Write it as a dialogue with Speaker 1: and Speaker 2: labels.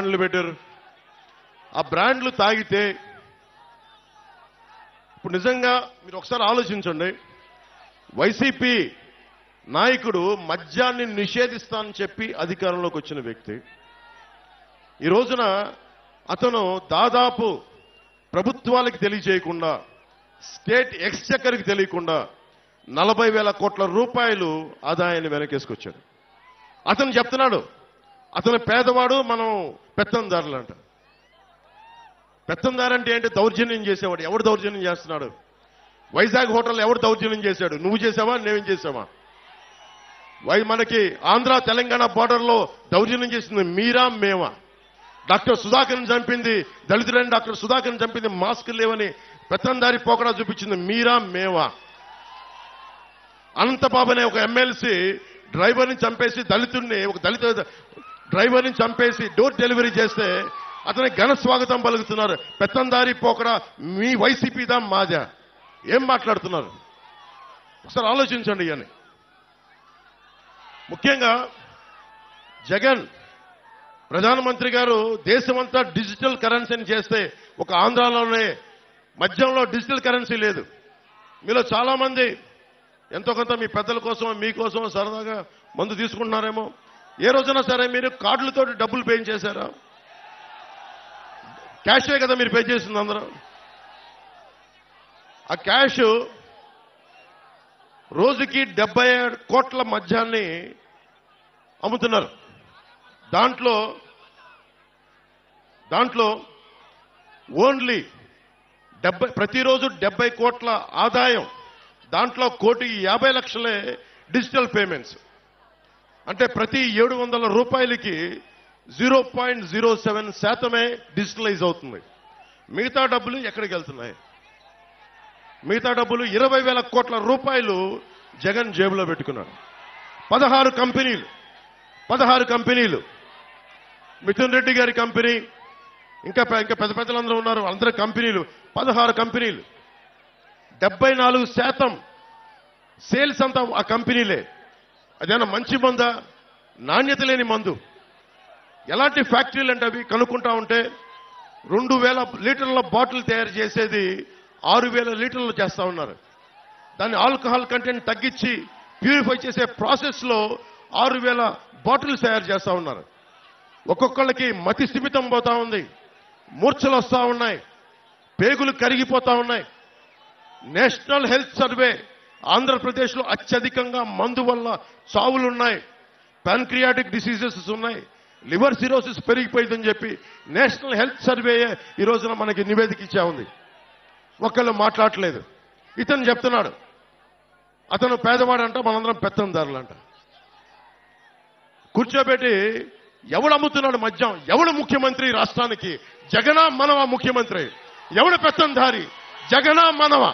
Speaker 1: బ్రాండ్లు పెట్టారు. ఆ బ్రాండ్లు తాగితే ఇప్పుడు నిజంగా మీరు ఒకసారి ఆలోచించండి. వైసీపీ నాయకుడు మద్యాన్ని నిషేధిస్తానని చెప్పి అధికారంలోకి వచ్చిన వ్యక్తి ఈ రోజున అతను దాదాపు ప్రభుత్వాలకు తెలియజేయకుండా, స్టేట్ ఎక్స్చెక్కర్కి తెలియకుండా 40,000 కోట్ల రూపాయలు ఆదాయాన్ని వెనకేసుకొచ్చాడు. అతను చెప్తున్నాడు అతను పేదవాడు, మనం పెత్తందారులంట. పెత్తందారంటే ఏంటి? దౌర్జన్యం చేసేవాడు. ఎవడు దౌర్జన్యం చేస్తున్నాడు? వైజాగ్ హోటల్ ఎవడు దౌర్జన్యం చేశాడు? నువ్వు చేసావా, నేనేం చేసావా? మనకి ఆంధ్ర తెలంగాణ బోర్డర్లో దౌర్జన్యం చేసింది మీరా మేమా? డాక్టర్ సుధాకర్ని చంపింది, దళితుడైన డాక్టర్ సుధాకర్ని చంపింది మాస్క్ లేవని పెత్తందారి పోకడా చూపించింది మీరా మేమా? అనంతబాబు అనే ఒక ఎమ్మెల్సీ డ్రైవర్ని చంపేసి ఒక దళిత డ్రైవర్ని చంపేసి డోర్ డెలివరీ చేస్తే అతనికి ఘన స్వాగతం పలుకుతున్నారు. పెత్తందారి పోకడా మీ వైసీపీదా మాదా? ఏం మాట్లాడుతున్నారు? ఒకసారి ఆలోచించండి. అని ముఖ్యంగా జగన్ ప్రధానమంత్రి గారు దేశమంతా డిజిటల్ కరెన్సీని చేస్తే ఒక ఆంధ్రాలోనే మద్యంలో డిజిటల్ కరెన్సీ లేదు. మీలో చాలా మంది ఎంతో కొంత మీ పెద్దల కోసం మీకోసం సరదాగా మందు తీసుకుంటున్నారేమో. ఏ రోజున సరే మీరు కార్డులతో డబ్బులు పే చేశారా? క్యాషే కదా మీరు పే చేసింది అందరూ. ఆ క్యాష్ రోజుకి 77 కోట్ల మద్యాన్ని అమ్ముతున్నారు. దాంట్లో ఓన్లీ ప్రతిరోజు 70 కోట్ల ఆదాయం, దాంట్లో 1,50,00,000 డిజిటల్ పేమెంట్స్. అంటే ప్రతి 700 రూపాయలకి 0.07% డిజిటలైజ్ అవుతుంది. మిగతా డబ్బులు ఎక్కడికి వెళ్తున్నాయి? మిగతా డబ్బులు 20,000 కోట్ల రూపాయలు జగన్ జేబులో పెట్టుకున్నాడు. 16 కంపెనీలు, మిథున్ రెడ్డి గారి కంపెనీ, ఇంకా పెద్ద పెద్దలందరూ ఉన్నారు, అందరి కంపెనీలు, 16 కంపెనీలు. 74% సేల్స్ అంతా ఆ కంపెనీలే. అదేనా మంచి మందా? నాణ్యత లేని మందు. ఎలాంటి ఫ్యాక్టరీలు అంటే అవి కనుక్కుంటా ఉంటే 2,000 లీటర్ల బాటిల్ తయారు చేసేది 6,000 లీటర్లు చేస్తా ఉన్నారు. దాన్ని ఆల్కహాల్ కంటెంట్ తగ్గించి ప్యూరిఫై చేసే ప్రాసెస్ లో 6,000 బాటిల్స్ తయారు చేస్తా ఉన్నారు. ఒక్కొక్కళ్ళకి మతి స్థిమితం పోతా ఉంది, మూర్ఛలు వస్తా ఉన్నాయి, పేగులు కరిగిపోతా ఉన్నాయి. నేషనల్ హెల్త్ సర్వే ఆంధ్రప్రదేశ్లో అత్యధికంగా మందు వల్ల చావులున్నాయి, ప్యాన్క్రియాటిక్ డిసీజెస్ ఉన్నాయి, లివర్ సిరోసిస్ పెరిగిపోయిందని చెప్పి నేషనల్ హెల్త్ సర్వే ఈ రోజున మనకి నివేదిక ఇచ్చా ఉంది. ఒక్కళ్ళు మాట్లాడలేదు. ఇతను చెప్తున్నాడు అతను పేదవాడంట, మనందరం పెత్తందారులంట. కూర్చోబెట్టి ఎవడు అమ్ముతున్నాడు మద్యం? ఎవడు ముఖ్యమంత్రి రాష్ట్రానికి? జగనా మనవా ముఖ్యమంత్రి? ఎవడు పెత్తందారి? జగనా మనవా?